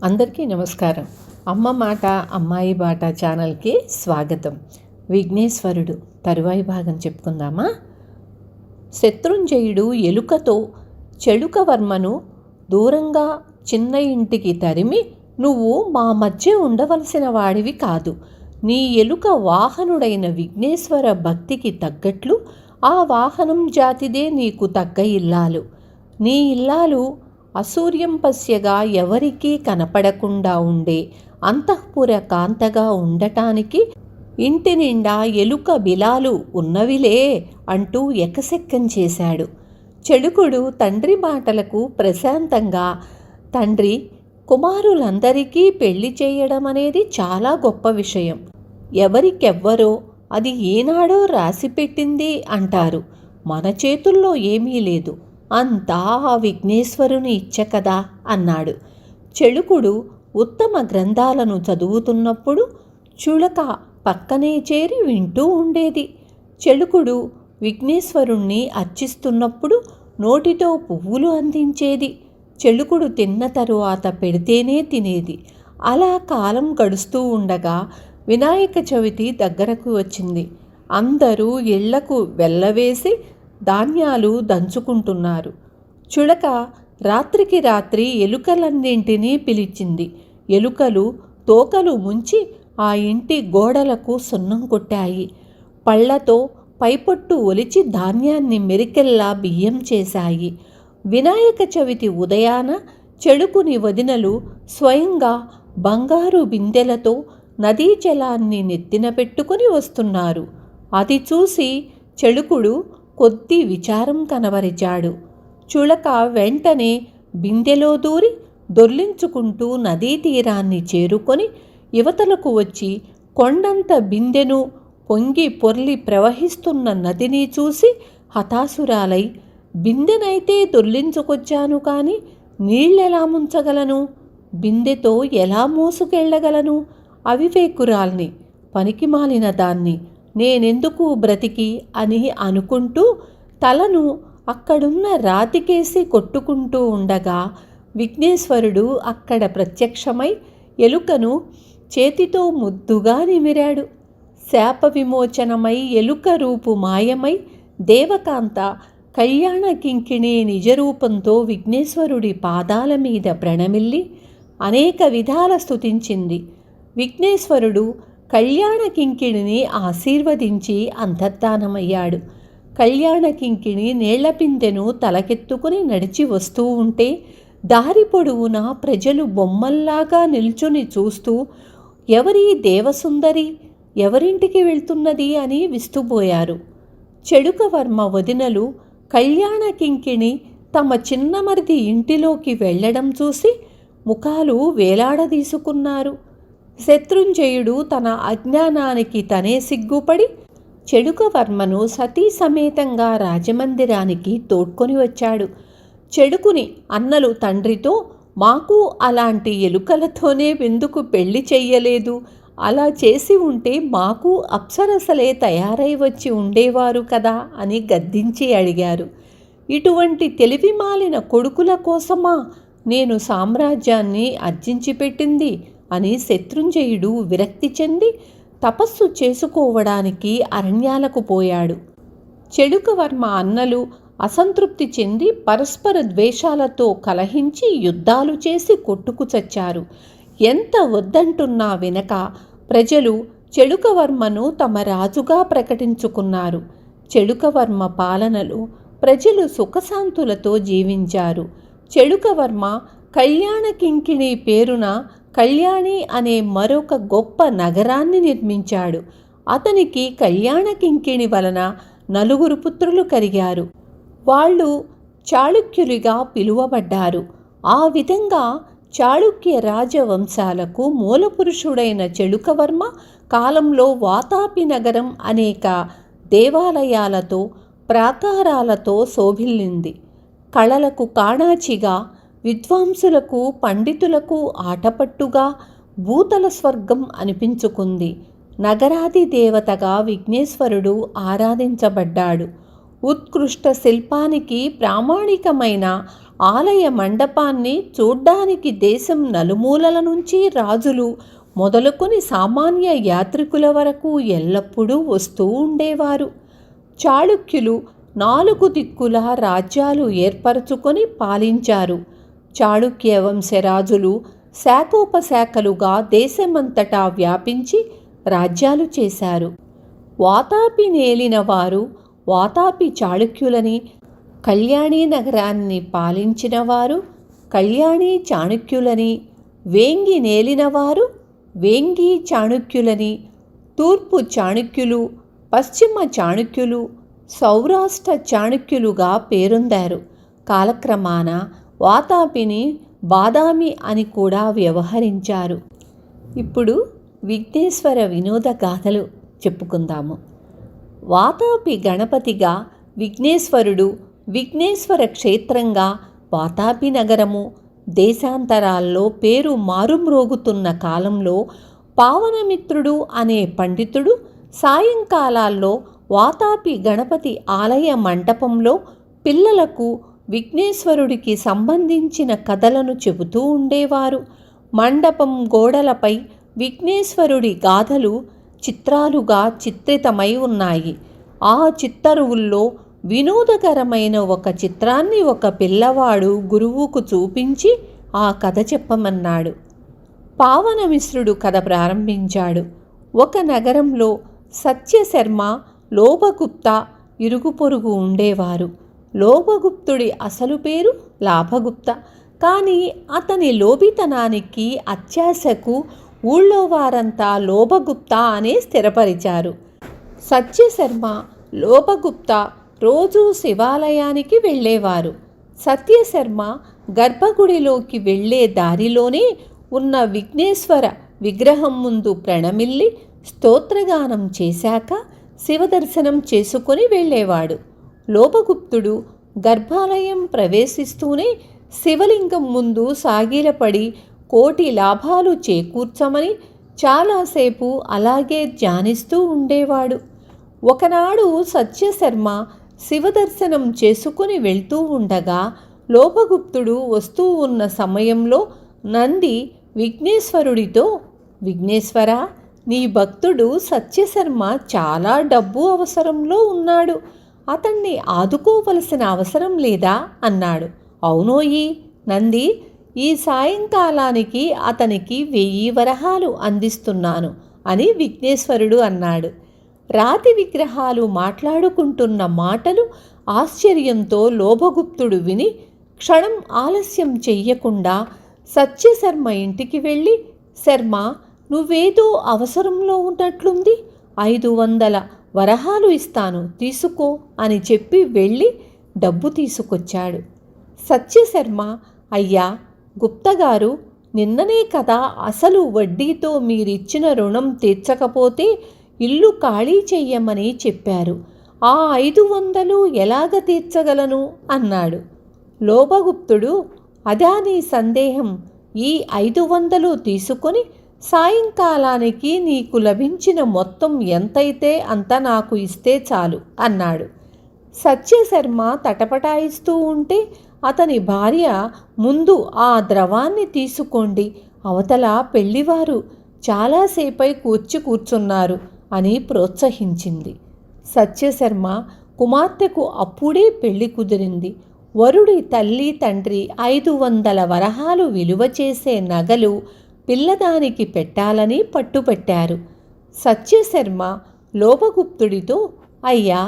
అందరికీ నమస్కారం. అమ్మ మాట అమ్మాయి బాట ఛానల్కి స్వాగతం. విఘ్నేశ్వరుడు తరువాయి భాగం చెప్పుకుందామా. శత్రుంజయుడు ఎలుకతో చెడుకవర్మను దూరంగా చిన్న ఇంటికి తరిమి, నువ్వు మా మధ్య ఉండవలసిన వాడివి కాదు. నీ ఎలుక వాహనుడైన విఘ్నేశ్వర భక్తికి తగ్గట్లు ఆ వాహనం జాతిదే నీకు తగ్గ ఇల్లాలు. నీ ఇల్లాలు అసూర్యం పశ్యగా ఎవరికీ కనపడకుండా ఉండే అంతఃపుర కాంతగా ఉండటానికి ఇంటి నిండా ఎలుక బిలాలు ఉన్నవిలే అంటూ ఎకసెక్కం చేశాడు. చెడుకుడు తండ్రి మాటలకు ప్రశాంతంగా, తండ్రి కుమారులందరికీ పెళ్లి చేయడం అనేది చాలా గొప్ప విషయం, ఎవరికెవ్వరో అది ఏనాడో రాసిపెట్టింది అంటారు, మన చేతుల్లో ఏమీ లేదు, అంతా ఆ విఘ్నేశ్వరుని ఇచ్చ కదా అన్నాడు. చెడుకుడు ఉత్తమ గ్రంథాలను చదువుతున్నప్పుడు చులక పక్కనే చేరి వింటూ ఉండేది. చెడుకుడు విఘ్నేశ్వరుణ్ణి అర్చిస్తున్నప్పుడు నోటితో పువ్వులు అందించేది. చెడుకుడు తిన్న తరువాత పెడితేనే తినేది. అలా కాలం గడుస్తూ ఉండగా వినాయక చవితి దగ్గరకు వచ్చింది. అందరూ ఇళ్లకు వెళ్ళవేసి ధాన్యాలు దంచుకుంటున్నారు. చుడక రాత్రికి రాత్రి ఎలుకలన్నింటినీ పిలిచింది. ఎలుకలు తోకలు ముంచి ఆ ఇంటి గోడలకు సున్నం కొట్టాయి. పళ్లతో పైపొట్టు ఒలిచి ధాన్యాన్ని మెరికెల్లా బియ్యం చేశాయి. వినాయక చవితి ఉదయాన చెడుకుని వదినలు స్వయంగా బంగారు బిందెలతో నదీ జలాన్ని నెత్తిన పెట్టుకుని వస్తున్నారు. అది చూసి చెడుకుడు కొద్ది విచారం కనబరిచాడు. చులక వెంటనే బిందెలో దూరి దొర్లించుకుంటూ నదీ తీరాన్ని చేరుకొని యువతలకు వచ్చి కొండంత బిందెను పొంగి పొర్లి ప్రవహిస్తున్న నదిని చూసి హతాశురాలై, బిందెనైతే దొర్లించుకొచ్చాను కానీ నీళ్ళెలా ముంచగలను, బిందెతో ఎలా మోసుకెళ్ళగలను, అవివేకురాల్ని, పనికిమాలిన దాన్ని, నేనెందుకు బ్రతికి అని అనుకుంటూ తలను అక్కడున్న రాతికేసి కొట్టుకుంటూ ఉండగా విఘ్నేశ్వరుడు అక్కడ ప్రత్యక్షమై ఎలుకను చేతితో ముద్దుగా నిమిరాడు. శాప విమోచనమై ఎలుక రూపు మాయమై దేవకాంత కళ్యాణ కింకిణి నిజరూపంతో విఘ్నేశ్వరుడి పాదాల మీద ప్రణమిల్లి అనేక విధాల స్తుతించింది. విఘ్నేశ్వరుడు కళ్యాణ కింకిణిని ఆశీర్వదించి అంతర్ధానమయ్యాడు. కళ్యాణ కింకిణి నీళ్లపిందెను తలకెత్తుకుని నడిచి వస్తూ ఉంటే దారి పొడవునా ప్రజలు బొమ్మల్లాగా నిల్చుని చూస్తూ, ఎవరి దేవసుందరి, ఎవరింటికి వెళ్తున్నది అని విస్తుపోయారు. చెడుకవర్మ వదినలు కళ్యాణ కింకిణి తమ చిన్నమరిది ఇంటిలోకి వెళ్లడం చూసి ముఖాలు వేలాడదీసుకున్నారు. శత్రుంజయుడు తన అజ్ఞానానికి తనే సిగ్గుపడి చెడుకవర్మను సతీ సమేతంగా రాజమందిరానికి తోడ్కొని వచ్చాడు. చెడుకుని అన్నలు తండ్రితో, మాకు అలాంటి ఎలుకలతోనే ఎందుకు పెళ్లి చెయ్యలేదు, అలా చేసి ఉంటే మాకు అప్సరసలే తయారై వచ్చి ఉండేవారు కదా అని గద్దించి అడిగారు. ఇటువంటి తెలివిమాలిన కొడుకుల కోసమా నేను సామ్రాజ్యాన్ని అర్జించి పెట్టింది అని శత్రుంజయుడు విరక్తి చెంది తపస్సు చేసుకోవడానికి అరణ్యాలకు పోయాడు. చెడుకవర్మ అన్నలు అసంతృప్తి చెంది పరస్పర ద్వేషాలతో కలహించి యుద్ధాలు చేసి కొట్టుకు చచ్చారు. ఎంత వద్దంటున్నా వినక ప్రజలు చెడుకవర్మను తమ రాజుగా ప్రకటించుకున్నారు. చెడుకవర్మ పాలనలో ప్రజలు సుఖశాంతులతో జీవించారు. చెడుకవర్మ కళ్యాణ కింకిణి పేరున కళ్యాణి అనే మరొక గొప్ప నగరాన్ని నిర్మించాడు. అతనికి కళ్యాణ కింకిణి వలన 9 పుత్రులు కలిగారు. వాళ్ళు చాళుక్యులుగా పిలువబడ్డారు. ఆ విధంగా చాళుక్య రాజవంశాలకు మూలపురుషుడైన చెడుకవర్మ కాలంలో వాతాపి నగరం అనేక దేవాలయాలతో ప్రాకారాలతో శోభిల్లింది. కళలకు కాణాచిగా, విద్వాంసులకు పండితులకు ఆటపట్టుగా భూతల స్వర్గం అనిపించుకుంది. నగరాది దేవతగా విఘ్నేశ్వరుడు ఆరాధించబడ్డాడు. ఉత్కృష్ట శిల్పానికి ప్రామాణికమైన ఆలయ మండపాన్ని చూడ్డానికి దేశం నలుమూలల నుంచి రాజులు మొదలుకొని సామాన్య యాత్రికుల వరకు ఎల్లప్పుడూ వస్తూ ఉండేవారు. చాళుక్యులు 4 దిక్కుల రాజ్యాలు ఏర్పరచుకొని పాలించారు. చాళుక్య వంశరాజులు శాఖోపశాఖలుగా దేశమంతటా వ్యాపించి రాజ్యాలు చేశారు. వాతాపి నేలిన వారు వాతాపి చాళుక్యులని, కళ్యాణీ నగరాన్ని పాలించిన వారు కళ్యాణీ చాణుక్యులని, వేంగి నేలినవారు వేంగి చాణుక్యులని, తూర్పు చాణుక్యులు, పశ్చిమ చాణుక్యులు, సౌరాష్ట్ర చాణుక్యులుగా పేరొందారు. కాలక్రమాన వాతాపిని బాదామి అని కూడా వ్యవహరించారు. ఇప్పుడు విఘ్నేశ్వర వినోద గాథలు చెప్పుకుందాము. వాతాపి గణపతిగా విఘ్నేశ్వరుడు, విఘ్నేశ్వర క్షేత్రంగా వాతాపి నగరము దేశాంతరాల్లో పేరు మారుమ్రోగుతున్న కాలంలో పావనమిత్రుడు అనే పండితుడు సాయంకాలాల్లో వాతాపి గణపతి ఆలయ మంటపంలో పిల్లలకు విఘ్నేశ్వరుడికి సంబంధించిన కథలను చెబుతూ ఉండేవారు. మండపం గోడలపై విఘ్నేశ్వరుడి గాథలు చిత్రాలుగా చిత్రితమై ఉన్నాయి. ఆ చిత్తరువుల్లో వినోదకరమైన ఒక చిత్రాన్ని ఒక పిల్లవాడు గురువుకు చూపించి ఆ కథ చెప్పమన్నాడు. పావనమిశ్రుడు కథ ప్రారంభించాడు. ఒక నగరంలో సత్యశర్మ, లోభగుప్త ఇరుగు పొరుగు ఉండేవారు. లోభగుప్తుడి అసలు పేరు లాభగుప్త. కానీ అతని లోభితనానికి, అత్యాశకు ఊళ్ళో వారంతా లోభగుప్త అనే స్థిరపరిచారు. సత్యశర్మ, లోభగుప్త రోజూ శివాలయానికి వెళ్ళేవారు. సత్యశర్మ గర్భగుడిలోకి వెళ్ళే దారిలోనే ఉన్న విఘ్నేశ్వర విగ్రహం ముందు ప్రణమిల్లి స్తోత్రగానం చేశాక శివదర్శనం చేసుకొని వెళ్ళేవాడు. లోభగుప్తుడు గర్భాలయం ప్రవేశిస్తూనే శివలింగం ముందు సాగిలపడి కోటి లాభాలు చేకూర్చమని చాలాసేపు అలాగే ధ్యానిస్తూ ఉండేవాడు. ఒకనాడు సత్యశర్మ శివదర్శనం చేసుకుని వెళ్తూ ఉండగా లోభగుప్తుడు వస్తూ ఉన్న సమయంలో నంది విఘ్నేశ్వరుడితో, విఘ్నేశ్వర, నీ భక్తుడు సత్యశర్మ చాలా డబ్బు అవసరంలో ఉన్నాడు, అతన్ని ఆదుకోవలసిన అవసరం లేదా అన్నాడు. అవునోయి నంది, ఈ సాయంకాలానికి అతనికి 1000 వరహాలు అందిస్తున్నాను అని విఘ్నేశ్వరుడు అన్నాడు. రాతి విగ్రహాలు మాట్లాడుకుంటున్న మాటలు ఆశ్చర్యంతో లోభగుప్తుడు విని క్షణం ఆలస్యం చెయ్యకుండా సత్యశర్మ ఇంటికి వెళ్ళి, శర్మ, నువ్వేదో అవసరంలో ఉన్నట్లుంది, 500 వరహాలు ఇస్తాను, తీసుకో అని చెప్పి వెళ్ళి డబ్బు తీసుకొచ్చాడు. సత్యశర్మ, అయ్యా గుప్తగారు, నిన్ననే కదా అసలు వడ్డీతో మీరిచ్చిన రుణం తీర్చకపోతే ఇల్లు ఖాళీ చెయ్యమని చెప్పారు. ఆ 500 ఎలాగ తీర్చగలను అన్నాడు. లోభగుప్తుడు, అదా నీ సందేహం, ఈ 500 తీసుకొని సాయంకాలానికి నీకు లభించిన మొత్తం ఎంతైతే అంత నాకు ఇస్తే చాలు అన్నాడు. సత్యశర్మ తటపటాయిస్తూ ఉంటే అతని భార్య, ముందు ఆ ద్రవాన్ని తీసుకోండి, అవతల పెళ్లివారు చాలాసేపై కూర్చున్నారు అని ప్రోత్సహించింది. సత్యశర్మ కుమార్తెకు అప్పుడే పెళ్లి కుదిరింది. వరుడి తల్లి తండ్రి 500 వరహాలు విలువ చేసే నగలు పిల్లదానికి పెట్టాలని పట్టుపట్టారు. సత్యశర్మ లోభగుప్తుడితో, అయ్యా,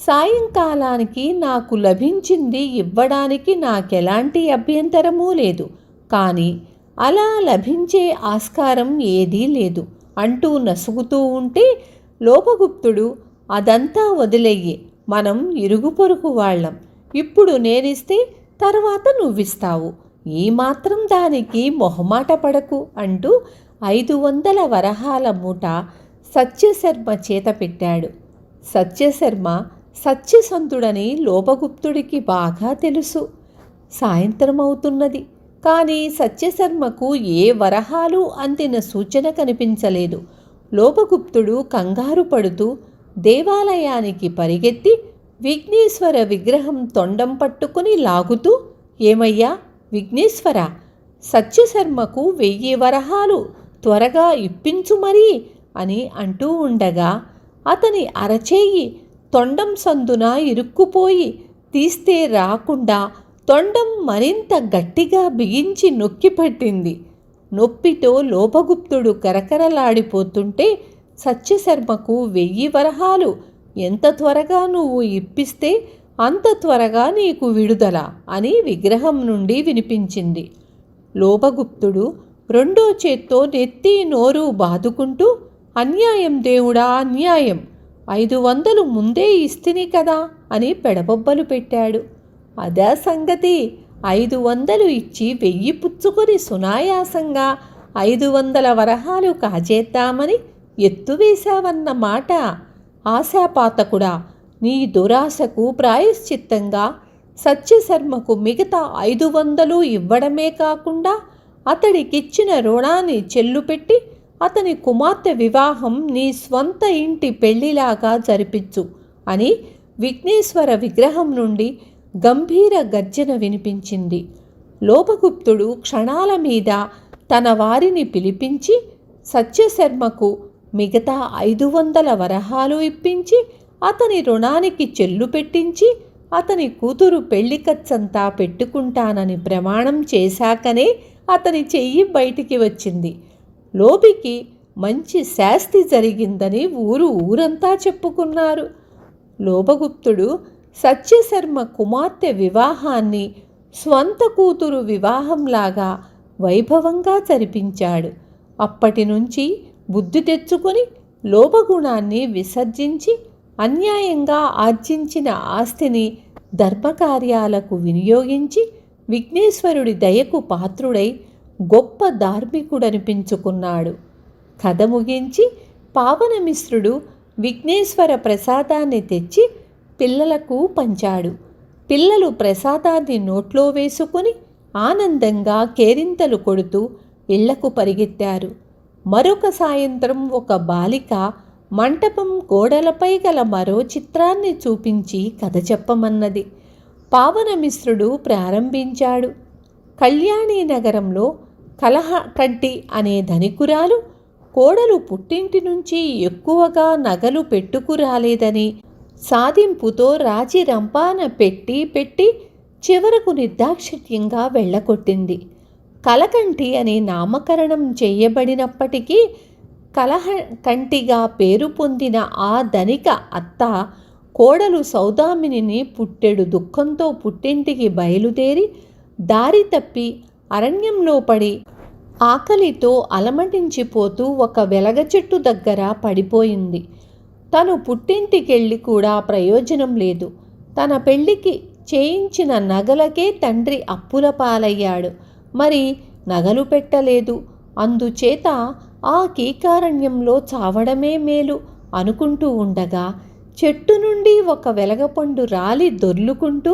సాయంకాలానికి నాకు లభించింది ఇవ్వడానికి నాకెలాంటి అభ్యంతరమూ లేదు, కానీ అలా లభించే ఆస్కారం ఏదీ లేదు అంటూ నసుగుతూ ఉంటే లోభగుప్తుడు, అదంతా వదిలేయి, మనం ఇరుగు పొరుగు వాళ్ళం, ఇప్పుడు నేనిస్తే తర్వాత నువ్విస్తావు, ఈ మాత్రం దానికి మొహమాట పడకు అంటూ 500 వరహాల మూట సత్యశర్మ చేత పెట్టాడు. సత్యశర్మ సత్యసంధుడని లోభగుప్తుడికి బాగా తెలుసు. సాయంత్రం అవుతున్నది, కానీ సత్యశర్మకు ఏ వరహాలు అందిన సూచన కనిపించలేదు. లోభగుప్తుడు కంగారు పడుతూ దేవాలయానికి పరిగెత్తి విఘ్నేశ్వర విగ్రహం తొండం పట్టుకుని లాగుతూ, ఏమయ్యా విఘ్నేశ్వర, సత్యశర్మకు 1000 వరహాలు త్వరగా ఇప్పించు మరీ అని అంటూ ఉండగా అతని అరచేయి తొండం సందున ఇరుక్కుపోయి తీస్తే రాకుండా తొండం మరింత గట్టిగా బిగించి నొక్కిపట్టింది. నొప్పితో లోభగుప్తుడు కరకరలాడిపోతుంటే సత్యశర్మకు 1000 వరహాలు ఎంత త్వరగా నువ్వు ఇప్పిస్తే అంత త్వరగా నీకు విడుదల అని విగ్రహం నుండి వినిపించింది. లోభగుప్తుడు రెండో చేత్తో నెత్తి నోరు బాదుకుంటూ, అన్యాయం దేవుడా అన్యాయం, 500 ముందే ఇస్తిని కదా అని పెడబొబ్బలు పెట్టాడు. అదా సంగతి, 500 ఇచ్చి 1000 పుచ్చుకొని సునాయాసంగా 500 వరహాలు కాజేద్దామని ఎత్తువేశావన్నమాట. ఆశాపాతకుడా, నీ దురాశకు ప్రాయశ్చిత్తంగా సత్యశర్మకు మిగతా 500 ఇవ్వడమే కాకుండా అతడికిచ్చిన రుణాన్ని చెల్లుపెట్టి అతని కుమార్తె వివాహం నీ స్వంత ఇంటి పెళ్లిలాగా జరిపించు అని విఘ్నేశ్వర విగ్రహం నుండి గంభీర గర్జన వినిపించింది. లోభగుప్తుడు క్షణాల మీద తన వారిని పిలిపించి సత్యశర్మకు మిగతా 500 వరహాలు ఇప్పించి అతని రుణానికి చెల్లు పెట్టించి అతని కూతురు పెళ్లి ఖర్చంతా పెట్టుకుంటానని ప్రమాణం చేశాకనే అతని చెయ్యి బయటికి వచ్చింది. లోబికి మంచి శాస్తి జరిగిందని ఊరంతా చెప్పుకున్నారు. లోభగుప్తుడు సత్యశర్మ కుమార్తె వివాహాన్ని స్వంత కూతురు వివాహంలాగా వైభవంగా జరిపించాడు. అప్పటి నుంచి బుద్ధి తెచ్చుకొని లోభగుణాన్ని విసర్జించి అన్యాయంగా ఆర్జించిన ఆస్తిని ధర్మకార్యాలకు వినియోగించి విఘ్నేశ్వరుడి దయకు పాత్రుడై గొప్ప ధార్మికుడనిపించుకున్నాడు. కథ ముగించి పావనమిశ్రుడు విఘ్నేశ్వర ప్రసాదాన్ని తెచ్చి పిల్లలకు పంచాడు. పిల్లలు ప్రసాదాన్ని నోట్లో వేసుకుని ఆనందంగా కేరింతలు కొడుతూ ఇళ్లకు పరిగెత్తారు. మరొక సాయంత్రం ఒక బాలిక మంటపం గోడలపై గల మరో చిత్రాన్ని చూపించి కథ చెప్పమన్నది. పావనమిశ్రుడు ప్రారంభించాడు. కళ్యాణీ నగరంలో కలహకంటి అనే ధనికురాలు కోడలు పుట్టింటి నుంచి ఎక్కువగా నగలు పెట్టుకురాలేదని సాధింపుతో రాజీ రంపాన పెట్టి చివరకు నిర్దాక్షిణ్యంగా వెళ్ళగొట్టింది. కలకంటి అనే నామకరణం చేయబడినప్పటికీ కలహకంటిగా పేరు పొందిన ఆ ధనిక అత్త కోడలు సౌదామినిని పుట్టెడు దుఃఖంతో పుట్టింటికి బయలుదేరి దారి తప్పి అరణ్యంలో పడి ఆకలితో అలమటించిపోతూ ఒక వెలగ చెట్టు దగ్గర పడిపోయింది. తను పుట్టింటికెళ్ళి కూడా ప్రయోజనం లేదు. తన పెళ్లికి చేయించిన నగలకే తండ్రి అప్పుల పాలయ్యాడు. మరి నగలు పెట్టలేదు. అందుచేత ఆ కీకారణ్యంలో చావడమే మేలు అనుకుంటూ ఉండగా చెట్టు నుండి ఒక వెలగపండు రాలి దొర్లుకుంటూ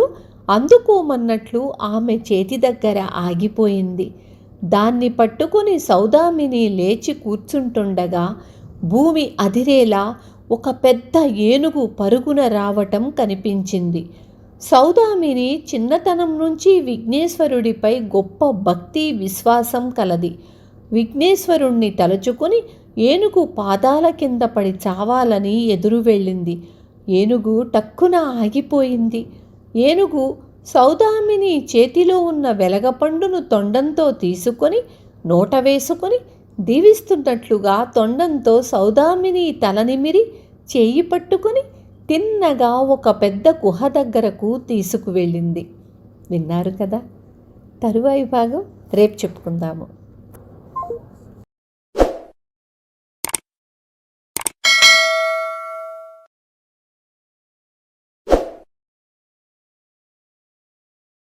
అందుకోమన్నట్లు ఆమె చేతి దగ్గర ఆగిపోయింది. దాన్ని పట్టుకుని సౌదామిని లేచి కూర్చుంటుండగా భూమి అదిరేలా ఒక పెద్ద ఏనుగు పరుగున రావటం కనిపించింది. సౌదామిని చిన్నతనం నుంచి విఘ్నేశ్వరుడిపై గొప్ప భక్తి విశ్వాసం కలది. విఘ్నేశ్వరుణ్ణి తలుచుకుని ఏనుగు పాదాల కింద పడి చావాలని ఎదురు వెళ్ళింది. ఏనుగు టక్కున ఆగిపోయింది. ఏనుగు సౌదామిని చేతిలో ఉన్న వెలగపండును తొండంతో తీసుకొని నోట వేసుకొని దీవిస్తున్నట్లుగా తొండంతో సౌదామిని తలనిమిరి చేయి పట్టుకొని తిన్నగా ఒక పెద్ద గుహ దగ్గరకు తీసుకువెళ్ళింది. విన్నారు కదా? తరువాయి భాగం రేపు చెప్పుకుందాము.